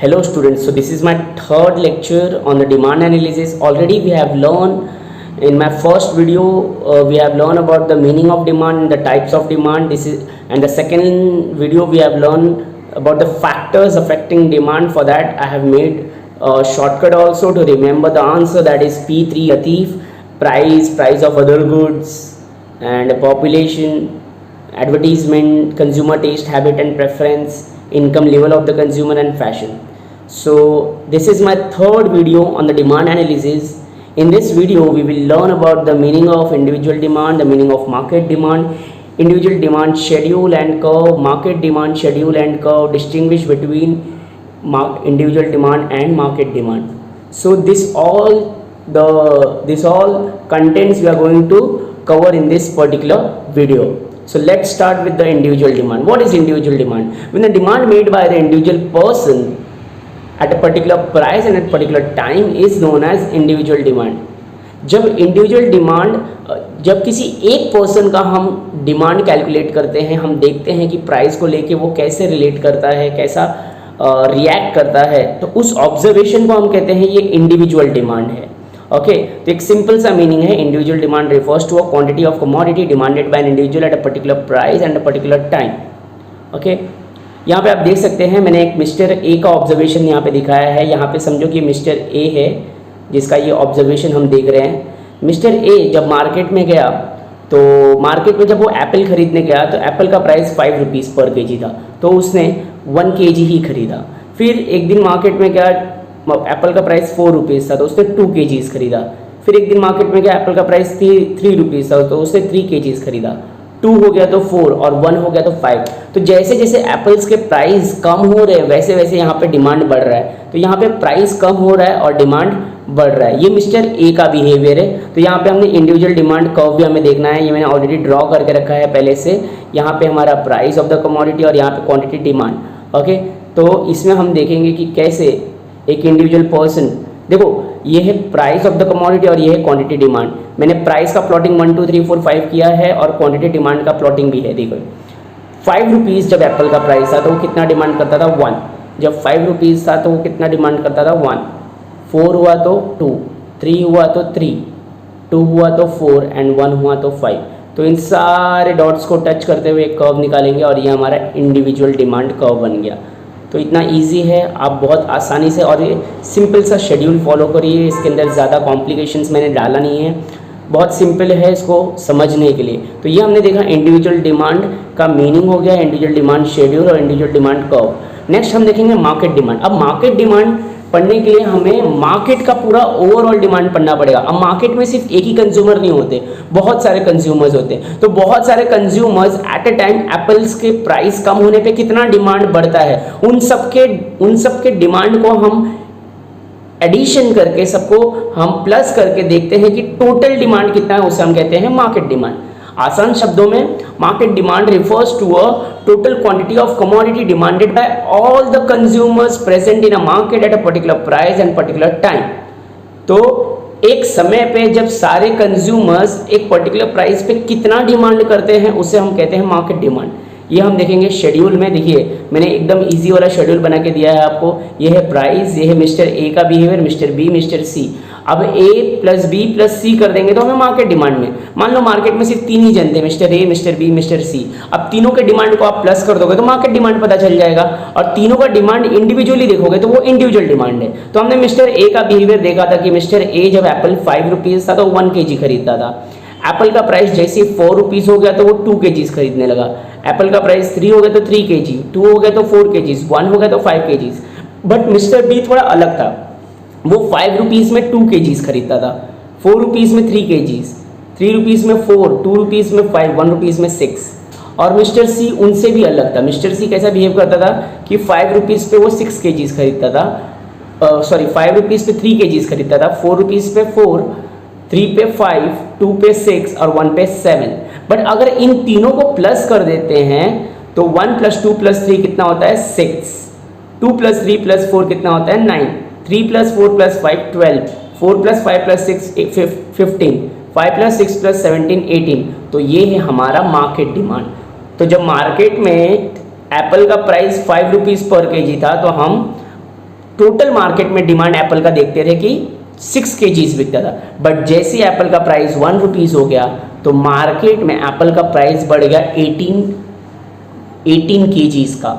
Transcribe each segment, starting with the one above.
Hello students, so this is my third lecture on the demand analysis. Already we have learned in my first video, we have learned about the meaning of demand and the types of demand. And the second video we have learned about the factors affecting demand. For that I have made a shortcut also to remember the answer, that is P3 Latif, price of other goods, and population, advertisement, consumer taste, habit and preference, income level of the consumer, and fashion. So this is my third video on the demand analysis. In this video we will learn about the meaning of individual demand, the meaning of market demand, individual demand schedule and curve, market demand schedule and curve, distinguish between individual demand and market demand. So this all contents we are going to cover in this particular video. So let's start with the individual demand. What is individual demand? When the demand made by the individual person at a particular price and at a particular time is known as individual demand. जब individual demand, जब किसी एक person का हम demand calculate करते हैं, हम देखते हैं कि प्राइस को लेके वो कैसे रिलेट करता है, कैसा रिएक्ट करता है, तो उस ऑब्जर्वेशन को हम कहते हैं ये इंडिविजुअल डिमांड है. ओके, तो एक सिंपल सा मीनिंग है, individual demand refers to a quantity of commodity demanded by an individual at a particular price and a particular time. Okay, यहाँ पे आप देख सकते हैं मैंने एक मिस्टर ए का ऑब्जर्वेशन यहाँ पे दिखाया है. यहाँ पे समझो कि मिस्टर ए है जिसका ये ऑब्जर्वेशन हम देख रहे हैं. मिस्टर ए जब मार्केट में गया, तो मार्केट में जब वो एप्पल खरीदने गया तो एप्पल का प्राइस 5 रुपीज़ पर केजी था, तो उसने 1 केजी ही खरीदा. फिर एक दिन मार्केट में गया, एप्पल का प्राइस 4 रुपीज़ था, तो उसने 2 केजीज़ खरीदा. फिर एक दिन मार्केट में गया, एप्पल का प्राइस 3 रुपीज़ था, तो उसने 3 केजीज़ खरीदा. 2 हो गया तो 4 और 1 हो गया तो 5. तो जैसे जैसे एप्पल्स के प्राइस कम हो रहे हैं वैसे वैसे यहाँ पे डिमांड बढ़ रहा है. तो यहाँ पे प्राइस कम हो रहा है और डिमांड बढ़ रहा है. ये मिस्टर ए का बिहेवियर है. तो यहाँ पे हमने इंडिविजुअल डिमांड कर्व भी हमें देखना है. ये मैंने ऑलरेडी ड्रॉ करके रखा है पहले से. यहाँ पे हमारा प्राइस ऑफ द कमोडिटी और यहाँ पे क्वांटिटी डिमांड. ओके, तो इसमें हम देखेंगे कि कैसे एक इंडिविजुअल पर्सन, देखो ये है प्राइस ऑफ द कमोडिटी और ये है क्वांटिटी डिमांड. मैंने प्राइस का प्लॉटिंग 1 2 3 4 5 किया है और क्वांटिटी डिमांड का प्लॉटिंग भी है. देखो 5 रुपीज़ जब एप्पल का प्राइस था तो वो कितना डिमांड करता था, 1. जब 5 रुपीज़ था तो वो कितना डिमांड करता था, 1. 4 हुआ तो 2, 3 हुआ तो 3, 2 हुआ तो 4 एंड 1 हुआ तो 5. तो इन सारे डॉट्स को टच करते हुए एक कर्व निकालेंगे और ये हमारा इंडिविजुअल डिमांड कर्व बन गया. तो इतना इजी है, आप बहुत आसानी से, और ये सिंपल सा शेड्यूल फॉलो करिए. इसके अंदर ज़्यादा कॉम्प्लिकेशंस मैंने डाला नहीं है, बहुत सिंपल है इसको समझने के लिए. तो ये हमने देखा इंडिविजुअल डिमांड का मीनिंग हो गया, इंडिविजुअल डिमांड शेड्यूल और इंडिविजुअल डिमांड कर्व. नेक्स्ट हम देखेंगे मार्केट डिमांड. अब मार्केट डिमांड पढ़ने के लिए हमें मार्केट का पूरा ओवरऑल डिमांड पढ़ना पड़ेगा. अब मार्केट में सिर्फ एक ही कंज्यूमर नहीं होते, बहुत सारे कंज्यूमर्स होते हैं. तो बहुत सारे consumers at a time apples के प्राइस कम होने पे कितना डिमांड बढ़ता है, उन सब के डिमांड को हम एडिशन करके, सबको हम प्लस करके देखते हैं कि टोटल डिमांड कितना है, उसे हम कहते हैं मार्केट डिमांड. आसान शब्दों में market demand refers to a total quantity of commodity demanded by all the consumers present in a market at a particular price and particular time. तो एक समय पे जब सारे कंज्यूमर्स एक पर्टिकुलर प्राइस पे कितना डिमांड करते हैं उसे हम कहते हैं मार्केट डिमांड. ये हम देखेंगे शेड्यूल में. देखिए मैंने एकदम इजी वाला शेड्यूल बना के दिया है आपको. ये है प्राइस, ये है मिस्टर ए का behaviour, mister B, mister C. अब ए प्लस बी प्लस सी कर देंगे तो हमें मार्केट डिमांड में, मान लो मार्केट में सिर्फ 3 ही जन थे, mister A, mister B, mister C. अब तीनों के डिमांड को आप प्लस कर दोगे तो मार्केट डिमांड पता चल जाएगा. और तीनों का डिमांड इंडिविजुअली देखोगे तो वो इंडिविजुअल डिमांड है. तो हमने मिस्टर ए का बिहेवियर देखा था कि मिस्टर ए जब एप्पल 5 रुपीज़ था तो 1 केजी खरीदता था. एप्पल का प्राइस जैसे 4 रुपीज़ हो गया तो वो 2 केजीज खरीदने लगा. एप्पल का प्राइस 3 हो गया तो 3 केजी, 2 हो गया तो 4 केजीज, 1 हो गया तो 5 केजीज. बट मिस्टर बी थोड़ा अलग था, वो 5 रुपीज़ में 2 केजीज खरीदता था, 4 रुपीज़ में 3 केजीज, 3 रुपीज़ में 4, 2 रुपीज़ में 5, 1 रुपीज़ में 6. और मिस्टर सी उनसे भी अलग था. मिस्टर सी कैसा बिहेव करता था कि 5 रुपीज़ पे वो 6 केजीज खरीदता था, 5 रुपीज़ पे 3 केजीज खरीदता था, 4 रुपीज़ पे 4, 3 पे 5, 2 पे 6 और 1 पे 7. बट अगर इन तीनों को प्लस कर देते हैं तो 1 + 2 + 3 कितना होता है, 6. 2 + 3 + 4 कितना होता है, 9. 3 + 4 + 5 12, 4 + 5 + 6 15, 5 + 6 + 17 18. तो ये है हमारा मार्केट डिमांड. तो जब मार्केट में एप्पल का प्राइस 5 रुपीज़ पर केजी था तो हम टोटल मार्केट में डिमांड एप्पल का देखते थे कि 6 kgs बिकता था, बट जैसे एप्पल का प्राइस 1 रुपीज़ हो गया तो मार्केट में एप्पल का प्राइस बढ़ गया 18 kgs का।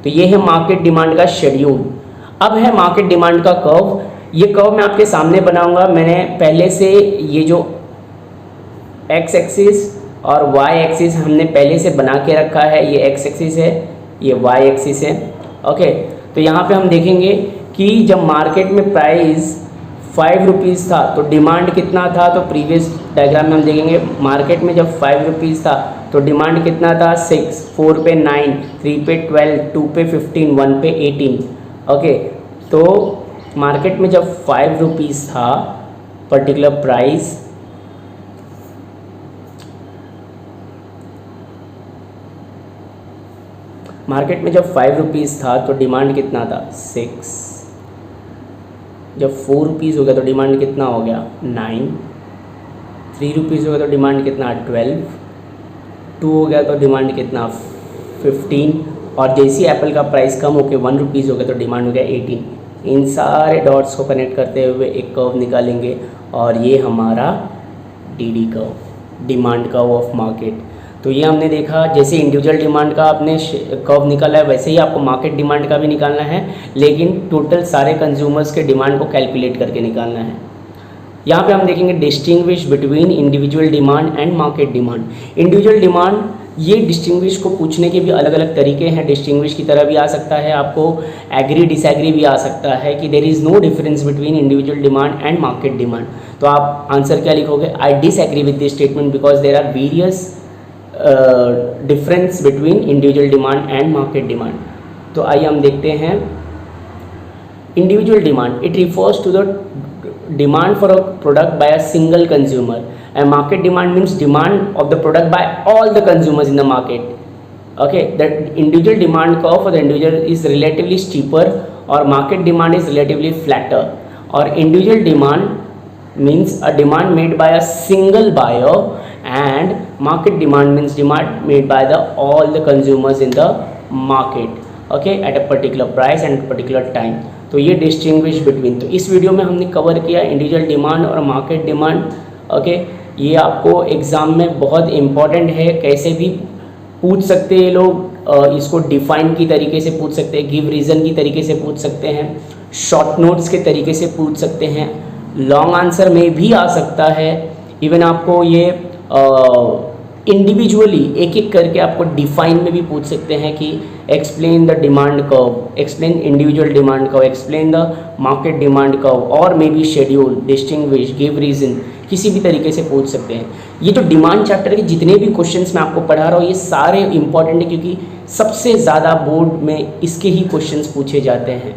तो ये है मार्केट डिमांड का शेड्यूल। अब है मार्केट डिमांड का कर्व। ये कर्व मैं आपके सामने बनाऊंगा। मैंने पहले से ये जो एक्स एक्सिस और वाई एक्सिस हमने पहले से बना के रखा है, ये एक्स एक्सिस है, ये वाई एक्सिस है। ओके, तो यहाँ पे हम देखेंगे कि जब मार्केट में प्राइस 5 रुपीज़ था तो डिमांड कितना था। तो प्रीवियस डायग्राम में हम देखेंगे मार्केट में जब 5 रुपीज़ था तो डिमांड कितना था 6, 4 पे 9, 3 पे 12, 2 पे 15, 1 पे 18। ओके, तो मार्केट में जब 5 रुपीज़ था पर्टिकुलर प्राइस, मार्केट में जब 5 रुपीज़ था तो डिमांड कितना था 6। जब 4 रुपीज़ हो गया तो डिमांड कितना हो गया 9, 3 रुपीज़ हो गया तो डिमांड कितना 12, 2 हो गया तो डिमांड कितना 15, और जैसे एप्पल का प्राइस कम होकर 1 रुपीज़ हो गया तो डिमांड हो गया 18। इन सारे डॉट्स को कनेक्ट करते हुए एक कर्व निकालेंगे और ये हमारा DD curve, demand curve of market. तो ये हमने देखा जैसे इंडिविजुअल डिमांड का आपने कर्व निकाला है वैसे ही आपको मार्केट डिमांड का भी निकालना है, लेकिन टोटल सारे कंज्यूमर्स के डिमांड को कैलकुलेट करके निकालना है। यहाँ पे हम देखेंगे distinguish between individual demand and market demand. Individual demand, ये डिस्टिंग्विश को पूछने के भी अलग अलग तरीके हैं। डिस्टिंग्विश की तरह भी आ सकता है, आपको एग्री डिसएग्री भी आ सकता है कि there is no difference between individual demand and market demand. तो आप आंसर क्या लिखोगे, I disagree with this statement because there are various difference between individual demand and market demand. तो आइए हम देखते हैं individual demand. It refers to the demand for a product by a single consumer, and market demand means demand of the product by all the consumers in the market. Okay, that individual demand curve for the individual is relatively steeper or market demand is relatively flatter. Or individual demand means a demand made by a single buyer and market demand means demand made by the all the consumers in the market, okay, at a particular price and particular time. तो ये distinguish between, तो इस video में हमने cover किया individual demand और market demand. Okay, ये आपको एग्ज़ाम में बहुत इम्पॉर्टेंट है, कैसे भी पूछ सकते हैं लोग। इसको डिफाइन की तरीके से पूछ सकते हैं, गिव रीज़न की तरीके से पूछ सकते हैं, शॉर्ट नोट्स के तरीके से पूछ सकते हैं, लॉन्ग आंसर में भी आ सकता है। इवन आपको ये इंडिविजुअली एक एक करके आपको डिफाइन में भी पूछ सकते हैं कि explain the demand curve, explain individual demand curve, explain the market demand curve, और may be schedule, distinguish, give reason, किसी भी तरीके से पूछ सकते हैं। ये जो डिमांड चैप्टर के जितने भी क्वेश्चंस मैं आपको पढ़ा रहा हूँ ये सारे इंपॉर्टेंट है क्योंकि सबसे ज़्यादा बोर्ड में इसके ही क्वेश्चंस पूछे जाते हैं।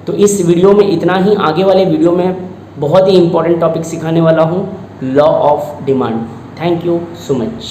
तो इस वीडियो में इतना ही। आगे वाले वीडियो में बहुत ही इंपॉर्टेंट टॉपिक सिखाने वाला हूँ, law of demand. Thank you so much.